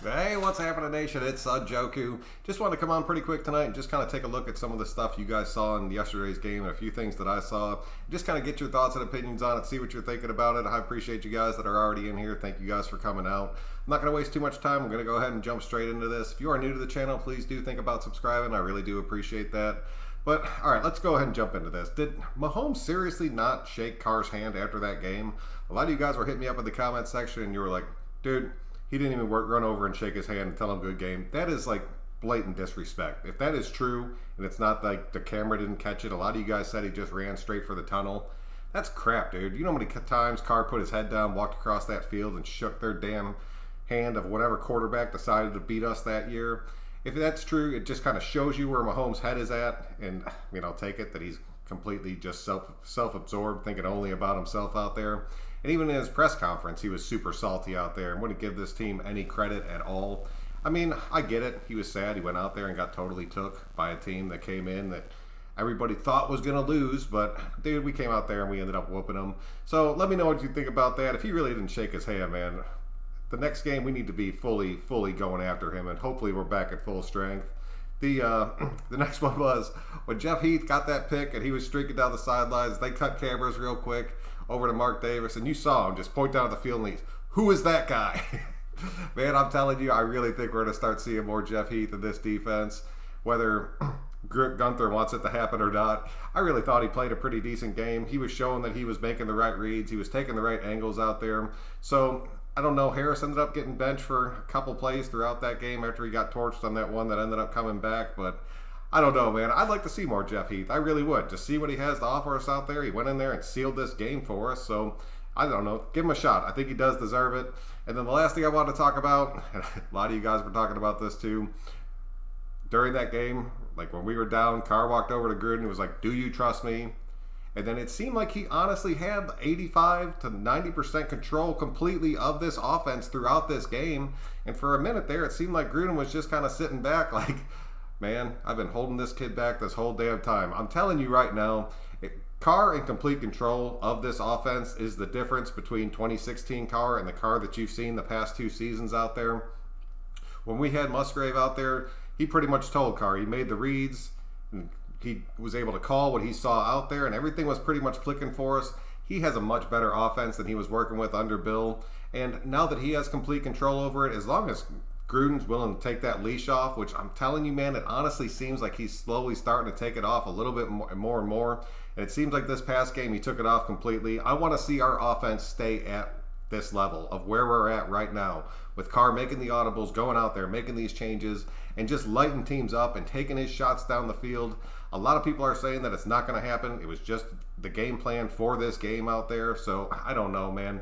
Hey, what's happening, Nation? It's Joku. Just wanted to come on pretty quick tonight and just kind of take a look at some of the stuff you guys saw in yesterday's game and a few things that I saw. Just kind of get your thoughts and opinions on it, see what you're thinking about it. I appreciate you guys that are already in here. Thank you guys for coming out. I'm not going to waste too much time. I'm going to go ahead and jump straight into this. If you are new to the channel, please do think about subscribing. I really do appreciate that. But, all right, let's go ahead and jump into this. Did Mahomes seriously not shake Carr's hand after that game? A lot of you guys were hitting me up in the comment section and you were like, dude, he didn't even run over and shake his hand and tell him good game. That is like blatant disrespect. If that is true and it's not like the camera didn't catch it, a lot of you guys said he just ran straight for the tunnel. That's crap, dude. You know how many times Carr put his head down, walked across that field, and shook their damn hand of whatever quarterback decided to beat us that year? If that's true, it just kind of shows you where Mahomes' head is at, and I mean, I'll take it that he's completely just self-absorbed, thinking only about himself out there. And even in his press conference, he was super salty out there and wouldn't give this team any credit at all. I mean, I get it. He was sad. He went out there and got totally took by a team that came in that everybody thought was going to lose. But, dude, we came out there and we ended up whooping them. So let me know what you think about that. If he really didn't shake his hand, man, the next game we need to be fully going after him. And hopefully we're back at full strength. The next one was when Jeff Heath got that pick and he was streaking down the sidelines. They cut cameras real quick over to Mark Davis, and you saw him just point down at the field and he's, who is that guy? Man, I'm telling you, I really think we're going to start seeing more Jeff Heath in this defense, whether Gunther wants it to happen or not. I really thought he played a pretty decent game. He was showing that he was making the right reads. He was taking the right angles out there. So, I don't know, Harris ended up getting benched for a couple plays throughout that game after he got torched on that one that ended up coming back, but I don't know, man. I'd like to see more Jeff Heath. I really would. Just see what he has to offer us out there. He went in there and sealed this game for us, so I don't know. Give him a shot. I think he does deserve it. And then the last thing I wanted to talk about, and a lot of you guys were talking about this too, during that game, like when we were down, Carr walked over to Gruden and was like, do you trust me? And then it seemed like he honestly had 85 to 90% control completely of this offense throughout this game. And for a minute there, it seemed like Gruden was just kind of sitting back like, man, I've been holding this kid back this whole damn time. I'm telling you right now, Carr in complete control of this offense is the difference between 2016 Carr and the Carr that you've seen the past two seasons out there. When we had Musgrave out there, he pretty much told Carr. He made the reads, and he was able to call what he saw out there, and everything was pretty much clicking for us. He has a much better offense than he was working with under Bill. And now that he has complete control over it, as long as Gruden's willing to take that leash off, which I'm telling you, man, it honestly seems like he's slowly starting to take it off a little bit more and more. And it seems like this past game he took it off completely. I want to see our offense stay at this level of where we're at right now, with Carr making the audibles, going out there, making these changes, and just lighting teams up and taking his shots down the field. A lot of people are saying that it's not going to happen. It was just the game plan for this game out there. So I don't know, man.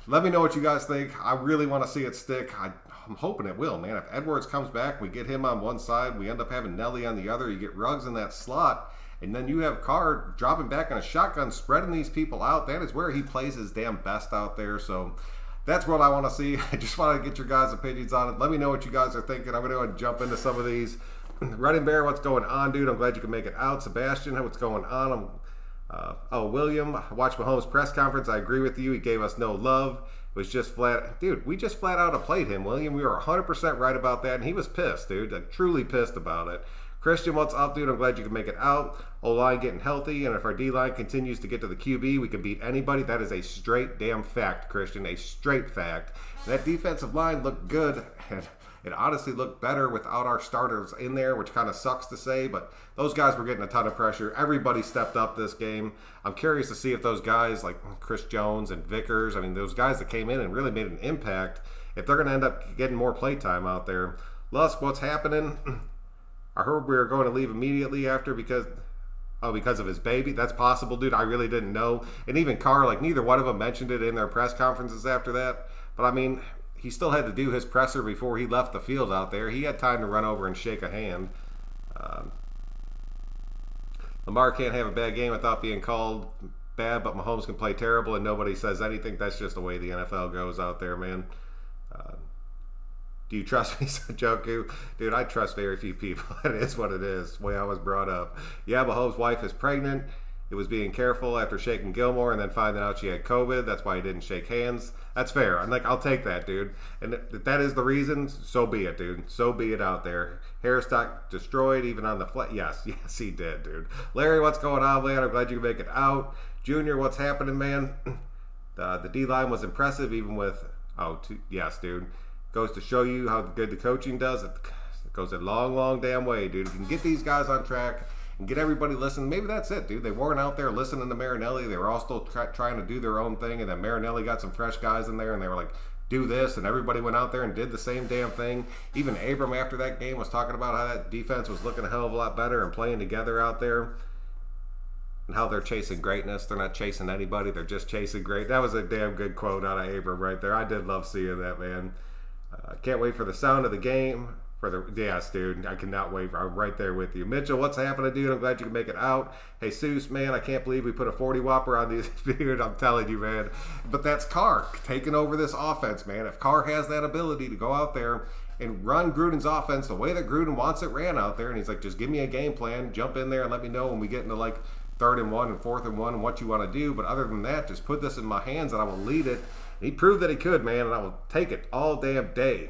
Let me know what you guys think. I really want to see it stick. I'm hoping it will, man. If Edwards comes back, we get him on one side, we end up having Nelly on the other, you get Ruggs in that slot, and then you have Carr dropping back on a shotgun, spreading these people out. That is where he plays his damn best out there. So that's what I want to see. I just want to get your guys' opinions on it. Let me know what you guys are thinking. I'm going to go ahead and jump into some of these. Running Bear, what's going on, dude? I'm glad you can make it out. Sebastian, what's going on? William, I watched Mahomes' press conference. I agree with you. He gave us no love. It was just flat. Dude, we just flat out outplayed him, William. We were 100% right about that, and he was pissed, dude. Like, truly pissed about it. Christian, what's up, dude? I'm glad you can make it out. O-line getting healthy, and if our D-line continues to get to the QB, we can beat anybody. That is a straight damn fact, Christian. A straight fact. That defensive line looked good, and it honestly looked better without our starters in there, which kind of sucks to say, but those guys were getting a ton of pressure. Everybody stepped up this game. I'm curious to see if those guys like Chris Jones and Vickers, I mean, those guys that came in and really made an impact, if they're going to end up getting more play time out there. Lusk, what's happening? I heard we were going to leave immediately after because of his baby. That's possible, dude. I really didn't know. And even Carr, like, neither one of them mentioned it in their press conferences after that. But, I mean, he still had to do his presser before he left the field out there. He had time to run over and shake a hand. Lamar can't have a bad game without being called bad, but Mahomes can play terrible and nobody says anything. That's just the way the NFL goes out there, man. Do you trust me? Said Joku. Dude, I trust very few people. It is what it is. The way I was brought up. Yeah, Mahomes' wife is pregnant. it was being careful after shaking Gilmore and then finding out she had COVID. That's why he didn't shake hands. That's fair. I'm like, I'll take that, dude. And if that is the reason, so be it, dude. So be it out there. Harris got destroyed even on the flat. Yes, he did, dude. Larry, what's going on, man? I'm glad you can make it out. Junior, what's happening, man? The D-line was impressive even with, yes, dude. Goes to show you how good the coaching does. It goes a long, long damn way, dude. If you can get these guys on track and get everybody listening, maybe that's it, dude. They weren't out there listening to Marinelli. They were all still trying to do their own thing, and then Marinelli got some fresh guys in there, and they were like, do this, and everybody went out there and did the same damn thing. Even Abram after that game was talking about how that defense was looking a hell of a lot better and playing together out there, and how they're chasing greatness. They're not chasing anybody. They're just chasing great. That was a damn good quote out of Abram right there. I did love seeing that, man. Can't wait for the sound of the game. Yes, dude, I cannot wait. I'm right there with you. Mitchell, what's happening, dude? I'm glad you can make it out. Hey, Jesus, man, I can't believe we put a 40 whopper on these, dude. I'm telling you, man. But that's Carr taking over this offense, man. If Carr has that ability to go out there and run Gruden's offense the way that Gruden wants it ran out there, and he's like, just give me a game plan, jump in there and let me know when we get into like 3rd and 1 and 4th and 1 and what you want to do. But other than that, just put this in my hands and I will lead it. He proved that he could, man, and I will take it all damn day.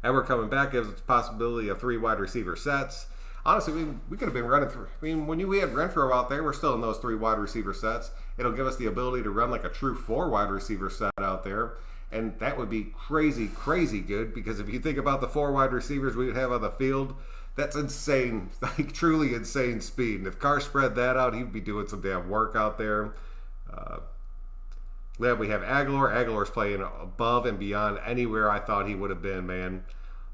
Edward coming back gives us the possibility of 3 wide receiver sets. Honestly, we could have been running through. I mean, when we had Renfro out there, we're still in those 3 wide receiver sets. It'll give us the ability to run like a true 4 wide receiver set out there. And that would be crazy, crazy good, because if you think about the 4 wide receivers we would have on the field, that's insane, like truly insane speed. And if Carr spread that out, he'd be doing some damn work out there. Then we have Aguilar. Aguilar's playing above and beyond anywhere I thought he would have been, man.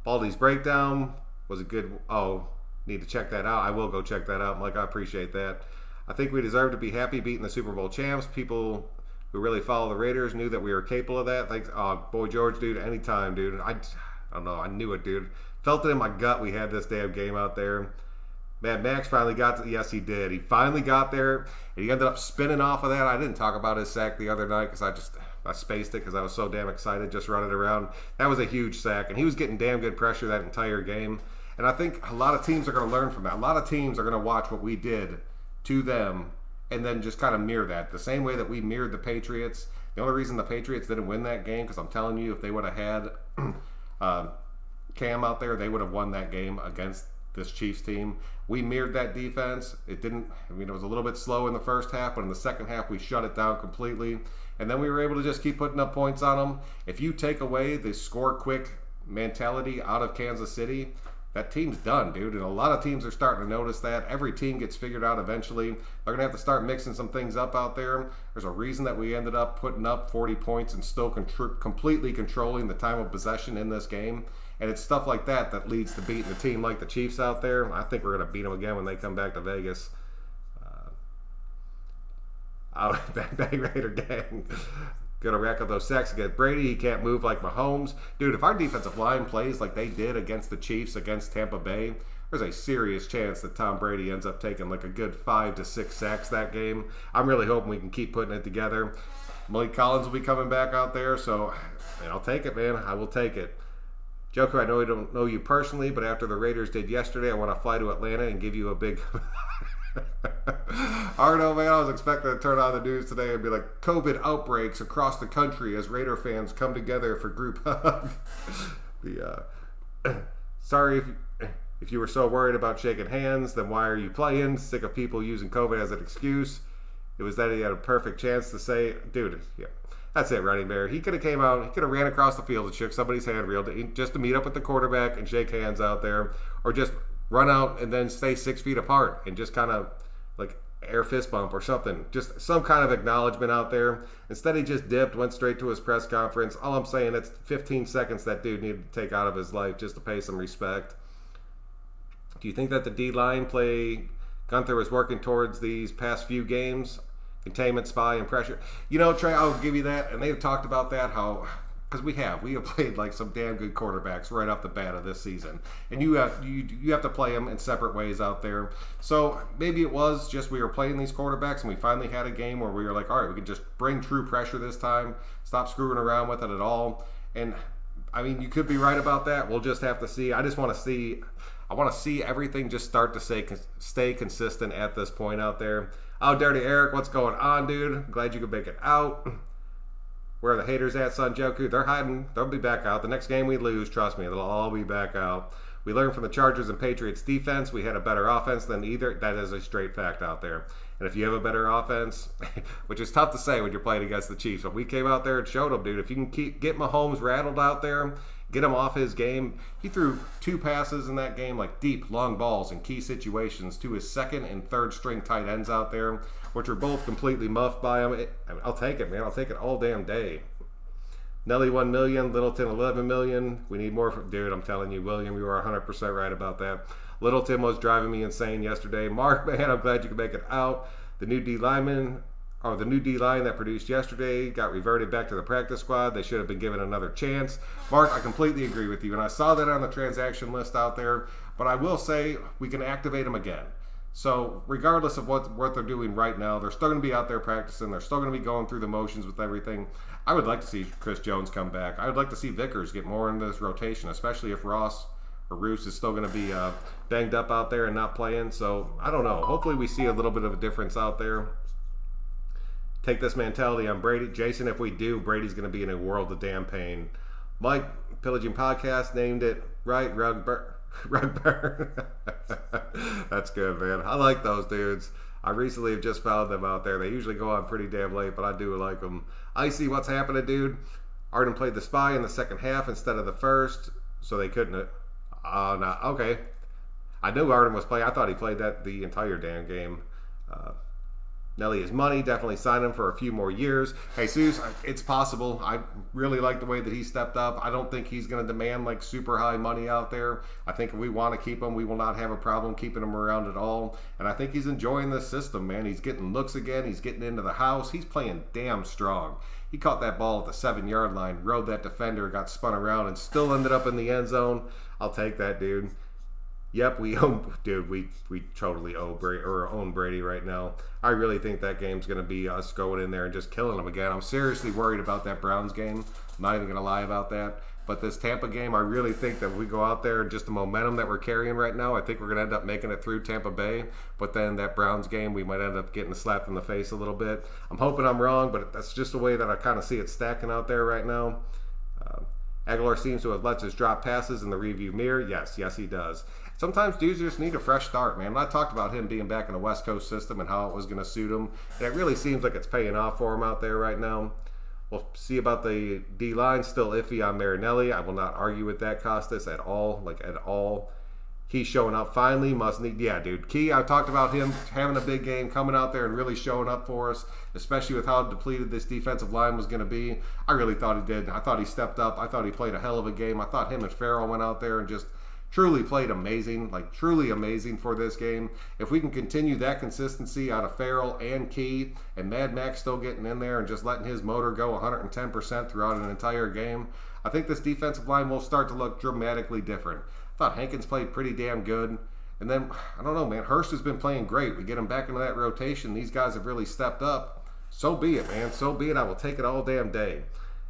Baldy's breakdown was a good... need to check that out. I will go check that out. Mike, I appreciate that. I think we deserve to be happy beating the Super Bowl champs. People who really follow the Raiders knew that we were capable of that. Thanks, Boy George, dude, anytime, dude. I don't know. I knew it, dude. Felt it in my gut we had this damn game out there. Mad Max finally got to, yes, he did. He finally got there, and he ended up spinning off of that. I didn't talk about his sack the other night because I spaced it because I was so damn excited just running around. That was a huge sack, and he was getting damn good pressure that entire game. And I think a lot of teams are going to learn from that. A lot of teams are going to watch what we did to them and then just kind of mirror that. The same way that we mirrored the Patriots. The only reason the Patriots didn't win that game, because I'm telling you, if they would have had Cam out there, they would have won that game against this Chiefs team. We mirrored that defense. It was a little bit slow in the first half, but in the second half, we shut it down completely. And then we were able to just keep putting up points on them. If you take away the score quick mentality out of Kansas City, that team's done, dude. And a lot of teams are starting to notice that. Every team gets figured out eventually. They're going to have to start mixing some things up out there. There's a reason that we ended up putting up 40 points and still completely controlling the time of possession in this game. And it's stuff like that that leads to beating a team like the Chiefs out there. I think we're going to beat them again when they come back to Vegas. Bang Raider gang. Going to rack up those sacks against Brady. He can't move like Mahomes. Dude, if our defensive line plays like they did against the Chiefs, against Tampa Bay, there's a serious chance that Tom Brady ends up taking like a good 5 to 6 sacks that game. I'm really hoping we can keep putting it together. Malik Collins will be coming back out there, so I'll take it, man. I will take it. Joker, I know I don't know you personally, but after the Raiders did yesterday, I want to fly to Atlanta and give you a big... Arno, man, I was expecting to turn on the news today and be like, COVID outbreaks across the country as Raider fans come together for group hug. Sorry if you were so worried about shaking hands, then why are you playing? Sick of people using COVID as an excuse. It was that he had a perfect chance to say, dude, yeah. That's it, Running Bear. He could have came out, he could have ran across the field and shook somebody's hand just to meet up with the quarterback and shake hands out there, or just run out and then stay 6 feet apart and just kind of like air fist bump or something. Just some kind of acknowledgement out there. Instead, he just dipped, went straight to his press conference. All I'm saying, it's 15 seconds that dude needed to take out of his life just to pay some respect. Do you think that the D-line play Gunther was working towards these past few games? Containment, spy, and pressure. You know, Trey, I'll give you that. And they've talked about that, how, because we have played like some damn good quarterbacks right off the bat of this season. And you have to play them in separate ways out there. So maybe it was just we were playing these quarterbacks and we finally had a game where we were like, all right, we can just bring true pressure this time, stop screwing around with it at all. And I mean, you could be right about that. We'll just have to see. I want to see everything just start to stay consistent at this point out there. Oh, Dirty Eric, what's going on, dude? Glad you could make it out. Where are the haters at, Son Joku? They're hiding. They'll be back out. The next game we lose, trust me, they'll all be back out. We learned from the Chargers and Patriots defense. We had a better offense than either. That is a straight fact out there. And if you have a better offense, which is tough to say when you're playing against the Chiefs, but we came out there and showed them, dude. If you can get Mahomes rattled out there, get him off his game. He threw 2 passes in that game, like deep, long balls in key situations to his second and third string tight ends out there, which were both completely muffed by him. I'll take it, man. I'll take it all damn day. Nelly 1 million, Littleton 11 million. We need more dude, I'm telling you, William, you were 100% right about that. Littleton was driving me insane yesterday. Mark, man, I'm glad you could make it out. The new D line that produced yesterday got reverted back to the practice squad. They should have been given another chance. Mark, I completely agree with you, and I saw that on the transaction list out there, but I will say we can activate them again. So regardless of what they're doing right now, they're still going to be out there practicing. They're still going to be going through the motions with everything. I would like to see Chris Jones come back. I would like to see Vickers get more into this rotation, especially if Ross or Roos is still going to be banged up out there and not playing. So I don't know. Hopefully we see a little bit of a difference out there. Take this mentality on Brady. Jason, if we do, Brady's going to be in a world of damn pain. Mike, Pillaging Podcast, named it right, Rug burn. That's good, man. I like those dudes. I recently have just found them out there. They usually go on pretty damn late, but I do like them. Icy, what's happening, dude? Arden played the spy in the second half instead of the first, so they couldn't. No, okay. I knew Arden was playing. I thought he played that the entire damn game. Nelly is money. Definitely sign him for a few more years. Jesus, it's possible. I really like the way that he stepped up. I don't think he's going to demand like super high money out there. I think if we want to keep him, we will not have a problem keeping him around at all. And I think he's enjoying this system, man. He's getting looks again. He's getting into the house. He's playing damn strong. He caught that ball at the 7-yard line, rode that defender, got spun around, and still ended up in the end zone. I'll take that, dude. Yep, we totally own Brady right now. I really think that game's going to be us going in there and just killing them again. I'm seriously worried about that Browns game. I'm not even going to lie about that. But this Tampa game, I really think that if we go out there and just the momentum that we're carrying right now, I think we're going to end up making it through Tampa Bay. But then that Browns game, we might end up getting slapped in the face a little bit. I'm hoping I'm wrong, but that's just the way that I kind of see it stacking out there right now. Aguilar seems to have let us drop passes in the review mirror. Yes, he does. Sometimes dudes just need a fresh start, man. I talked about him being back in the West Coast system and how it was going to suit him. And it really seems like it's paying off for him out there right now. We'll see about the D-line. Still iffy on Marinelli. I will not argue with that, Costas, at all. He's showing up finally. Must need, yeah, dude. Key, I talked about him having a big game, coming out there and really showing up for us, especially with how depleted this defensive line was going to be. I really thought he did. I thought he stepped up. I thought he played a hell of a game. I thought him and Farrell went out there and just truly played amazing, like truly amazing for this game. If we can continue that consistency out of Farrell and Key, and Mad Max still getting in there and just letting his motor go 110% throughout an entire game, I think this defensive line will start to look dramatically different. I thought Hankins played pretty damn good. And then, I don't know, man, Hurst has been playing great. We get him back into that rotation. These guys have really stepped up. So be it, man. So be it. I will take it all damn day.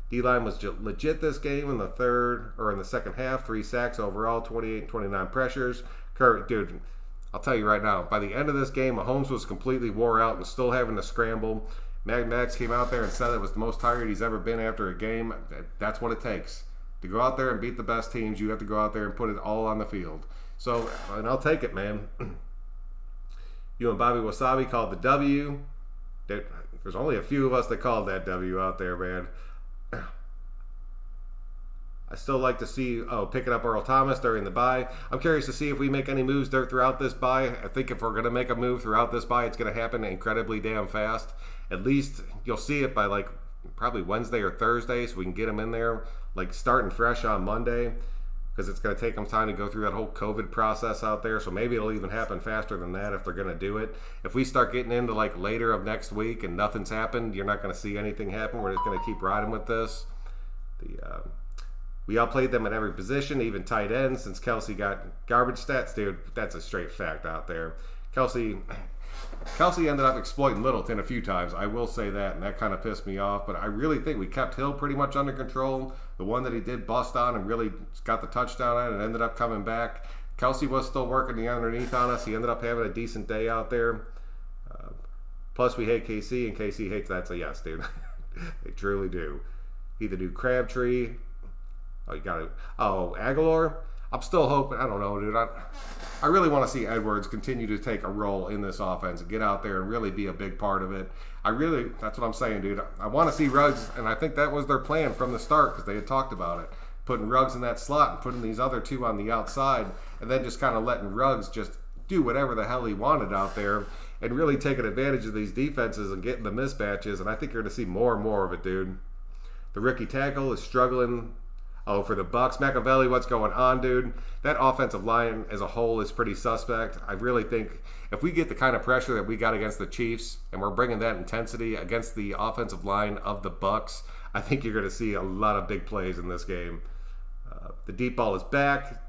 D-line was legit this game in the second half. 3 sacks overall, 28 and 29 pressures. Curry, dude, I'll tell you right now, by the end of this game, Mahomes was completely wore out and still having to scramble. Mad Max came out there and said it was the most tired he's ever been after a game. That's what it takes. To go out there and beat the best teams, you have to go out there and put it all on the field. So, and I'll take it, man. You and Bobby Wasabi called the W. There's only a few of us that called that W out there, man. I still like to see picking up Earl Thomas during the bye. I'm curious to see if we make any moves throughout this bye. I think if we're going to make a move throughout this bye, it's going to happen incredibly damn fast. At least you'll see it by like probably Wednesday or Thursday, so we can get him in there like starting fresh on Monday, because it's going to take them time to go through that whole COVID process out there. So maybe it'll even happen faster than that if they're going to do it. If we start getting into like later of next week and nothing's happened, you're not going to see anything happen. We're just going to keep riding with this. We outplayed them at every position, even tight ends, since Kelsey got garbage stats. Dude, that's a straight fact out there. Kelsey, Kelsey ended up exploiting Littleton a few times. I will say that, and that kind of pissed me off. But I really think we kept Hill pretty much under control. The one that he did bust on and really got the touchdown on and ended up coming back. Kelsey was still working the underneath on us. He ended up having a decent day out there. Plus, we hate KC, and KC hates that. So, yes, dude. They truly do. He the new Crabtree. Oh, you got it. Oh, Aguilar. I'm still hoping. I don't know, dude. I really want to see Edwards continue to take a role in this offense and get out there and really be a big part of it. That's what I'm saying, dude. I want to see Ruggs, and I think that was their plan from the start because they had talked about it. Putting Ruggs in that slot and putting these other two on the outside and then just kind of letting Ruggs just do whatever the hell he wanted out there and really taking advantage of these defenses and getting the mismatches. And I think you're going to see more and more of it, dude. The rookie tackle is struggling. Oh, for the Bucks, Machiavelli, what's going on, dude? That offensive line as a whole is pretty suspect. I really think if we get the kind of pressure that we got against the Chiefs and we're bringing that intensity against the offensive line of the Bucks, I think you're going to see a lot of big plays in this game. The deep ball is back.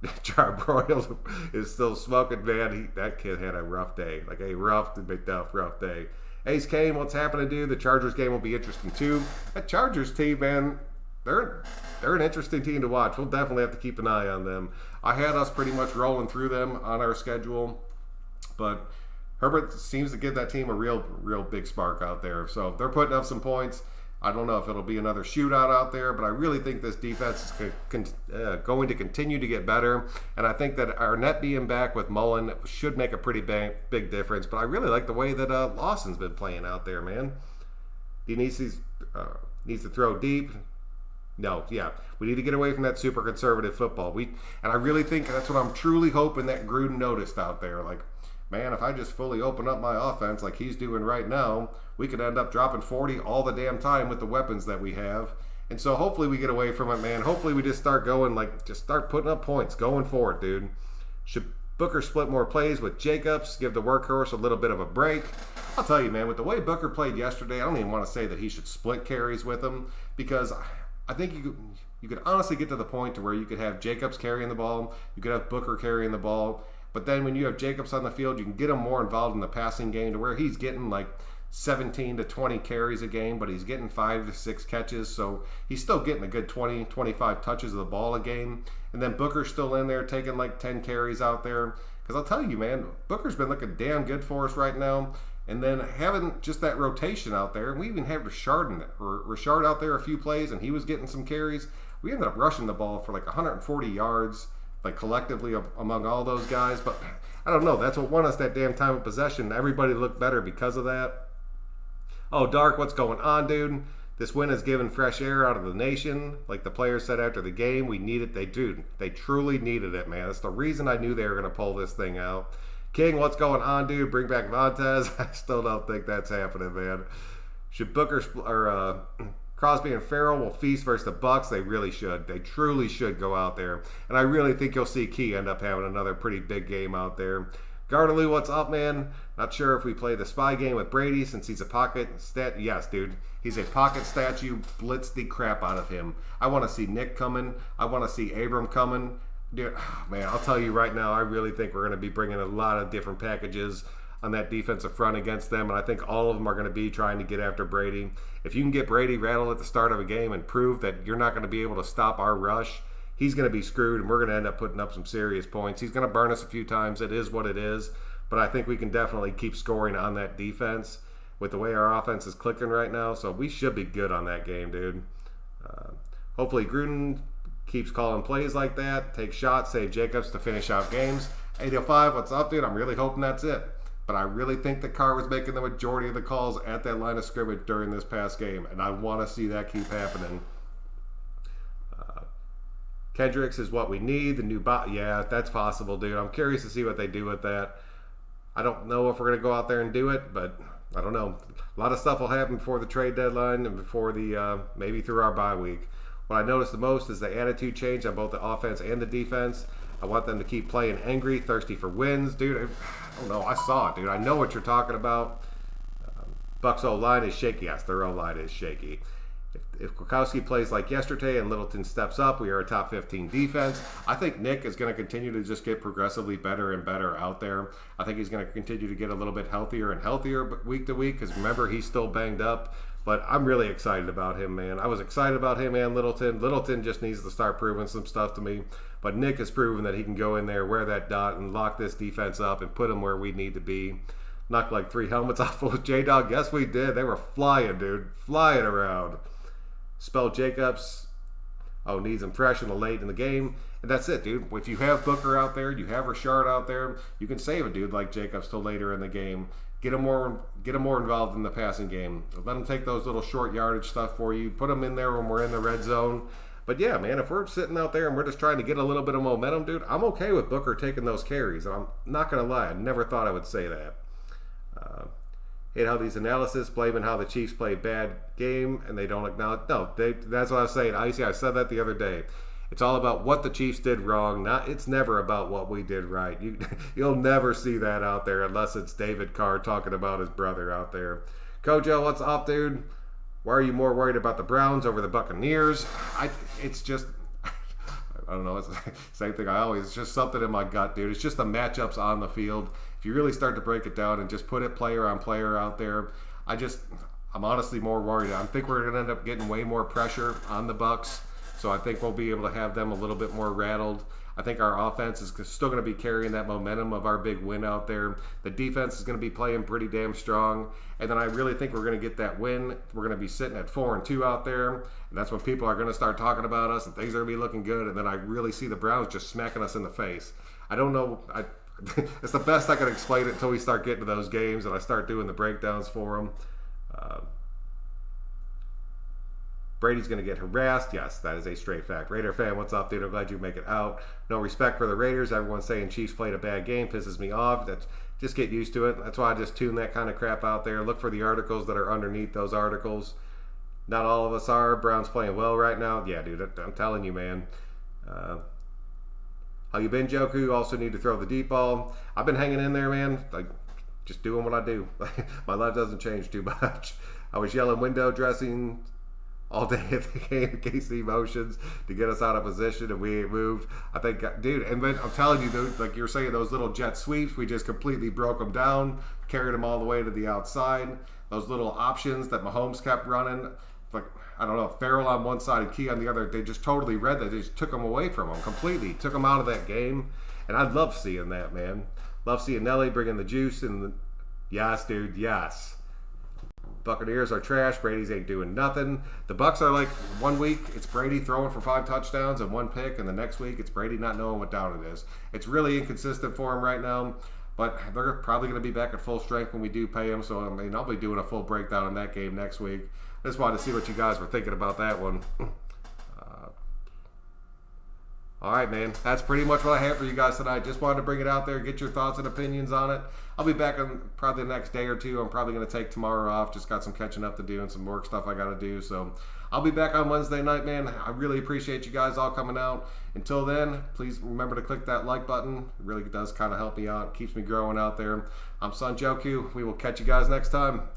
Charbroil is still smoking, man. That kid had a rough day, like a rough day. Ace Kane, what's happening, dude? The Chargers game will be interesting too. That Chargers team, man. They're an interesting team to watch. We'll definitely have to keep an eye on them. I had us pretty much rolling through them on our schedule, but Herbert seems to give that team a real big spark out there. So they're putting up some points. I don't know if it'll be another shootout out there, but I really think this defense is going to continue to get better. And I think that Arnett being back with Mullen should make a pretty big difference. But I really like the way that Lawson's been playing out there, man. He needs to throw deep. No, yeah. We need to get away from that super conservative football. And I really think that's what I'm truly hoping that Gruden noticed out there. Like, man, if I just fully open up my offense like he's doing right now, we could end up dropping 40 all the damn time with the weapons that we have. And so hopefully we get away from it, man. Hopefully we just start going, just start putting up points going forward, dude. Should Booker split more plays with Jacobs, give the workhorse a little bit of a break? I'll tell you, man, with the way Booker played yesterday, I don't even want to say that he should split carries with him because I think you could honestly get to the point to where you could have Jacobs carrying the ball, you could have Booker carrying the ball, but then when you have Jacobs on the field, you can get him more involved in the passing game to where he's getting like 17 to 20 carries a game, but he's getting 5 to 6 catches, so he's still getting a good 20, 25 touches of the ball a game. And then Booker's still in there taking like 10 carries out there. Because I'll tell you, man, Booker's been looking damn good for us right now. And then having just that rotation out there, and we even had Richard out there a few plays, and he was getting some carries. We ended up rushing the ball for like 140 yards, like collectively among all those guys. But I don't know. That's what won us that damn time of possession. Everybody looked better because of that. Oh, Dark, what's going on, dude? This win has given fresh air out of the nation. Like the players said after the game, we need it. They truly needed it, man. That's the reason I knew they were going to pull this thing out. King, what's going on, dude? Bring back Montez. I still don't think that's happening, man. Should Crosby and Farrell will feast versus the Bucks? They really should. They truly should go out there. And I really think you'll see Key end up having another pretty big game out there. Gardaloo, what's up, man? Not sure if we play the spy game with Brady since he's a pocket stat. Yes, dude. He's a pocket statue. Blitz the crap out of him. I want to see Nick coming. I want to see Abram coming. Dude, man, I'll tell you right now, I really think we're going to be bringing a lot of different packages on that defensive front against them, and I think all of them are going to be trying to get after Brady. If you can get Brady rattled at the start of a game and prove that you're not going to be able to stop our rush, he's going to be screwed, and we're going to end up putting up some serious points. He's going to burn us a few times. It is what it is, but I think we can definitely keep scoring on that defense with the way our offense is clicking right now, so we should be good on that game, dude. Hopefully Gruden keeps calling plays like that, take shots, save Jacobs to finish out games. 805, what's up, dude? I'm really hoping that's it. But I really think that Carr was making the majority of the calls at that line of scrimmage during this past game, and I want to see that keep happening. Kendricks is what we need. The new bot, yeah, that's possible, dude. I'm curious to see what they do with that. I don't know if we're going to go out there and do it, but I don't know. A lot of stuff will happen before the trade deadline and before the maybe through our bye week. What I noticed the most is the attitude change on both the offense and the defense. I want them to keep playing angry, thirsty for wins. Dude, I don't know. I saw it, dude. I know what you're talking about. Bucks O-line is shaky. Yes, their O-line is shaky. If Kwiatkowski plays like yesterday and Littleton steps up, we are a top 15 defense. I think Nick is going to continue to just get progressively better and better out there. I think he's going to continue to get a little bit healthier and healthier week to week because remember, he's still banged up. But I'm really excited about him, man. I was excited about him and Littleton. Littleton just needs to start proving some stuff to me. But Nick has proven that he can go in there, wear that dot, and lock this defense up and put them where we need to be. Knocked like 3 helmets off of J-Dog. Yes, we did. They were flying, dude. Flying around. Spell Jacobs. Needs impression late in the game. And that's it, dude. If you have Booker out there, you have Rashard out there, you can save a dude like Jacobs till later in the game. Get him more involved in the passing game. Let him take those little short yardage stuff for you. Put him in there when we're in the red zone. But yeah, man, if we're sitting out there and we're just trying to get a little bit of momentum, dude, I'm okay with Booker taking those carries. And I'm not going to lie. I never thought I would say that. Hate how these analysis blaming how the Chiefs play bad game and they don't acknowledge. No, that's what I was saying. I said that the other day. It's all about what the Chiefs did wrong. It's never about what we did right. You'll never see that out there unless it's David Carr talking about his brother out there. Kojo, what's up, dude? Why are you more worried about the Browns over the Buccaneers? It's just, I don't know. It's the same thing it's just something in my gut, dude. It's just the matchups on the field. If you really start to break it down and just put it player on player out there, I'm honestly more worried. I think we're going to end up getting way more pressure on the Bucs. So I think we'll be able to have them a little bit more rattled. I think our offense is still going to be carrying that momentum of our big win out there. The defense is going to be playing pretty damn strong. And then I really think we're going to get that win. We're going to be sitting at 4-2 out there. And that's when people are going to start talking about us and things are going to be looking good. And then I really see the Browns just smacking us in the face. I don't know. It's the best I can explain it until we start getting to those games and I start doing the breakdowns for them. Brady's going to get harassed. Yes, that is a straight fact. Raider fan, what's up, dude? I'm glad you make it out. No respect for the Raiders. Everyone's saying Chiefs played a bad game. Pisses me off. Just get used to it. That's why I just tune that kind of crap out there. Look for the articles that are underneath those articles. Not all of us are. Browns playing well right now. Yeah, dude, I'm telling you, man. How you been, Joku? Also need to throw the deep ball. I've been hanging in there, man. Like, just doing what I do. My life doesn't change too much. I was yelling window dressing all day at the game, KC motions to get us out of position, and we ain't moved. I think, dude, and then I'm telling you, dude, like you're saying, those little jet sweeps, we just completely broke them down, carried them all the way to the outside. Those little options that Mahomes kept running, like, I don't know, Farrell on one side and Key on the other, they just totally read that. They just took them away from him completely, took him out of that game. And I love seeing that, man. Love seeing Nelly bringing the juice and yes, dude, yes. Buccaneers are trash. Brady's ain't doing nothing. The Bucs are like, 1 week it's Brady throwing for 5 touchdowns and 1 pick, and the next week it's Brady not knowing what down it is. It's really inconsistent for him right now, but they're probably going to be back at full strength when we do pay him. So I mean, I'll be doing a full breakdown on that game next week. I just wanted to see what you guys were thinking about that one. All right, man. That's pretty much what I have for you guys tonight. Just wanted to bring it out there, get your thoughts and opinions on it. I'll be back on probably the next day or two. I'm probably going to take tomorrow off. Just got some catching up to do and some work stuff I got to do. So I'll be back on Wednesday night, man. I really appreciate you guys all coming out. Until then, please remember to click that like button. It really does kind of help me out. Keeps me growing out there. I'm Son Joku. We will catch you guys next time.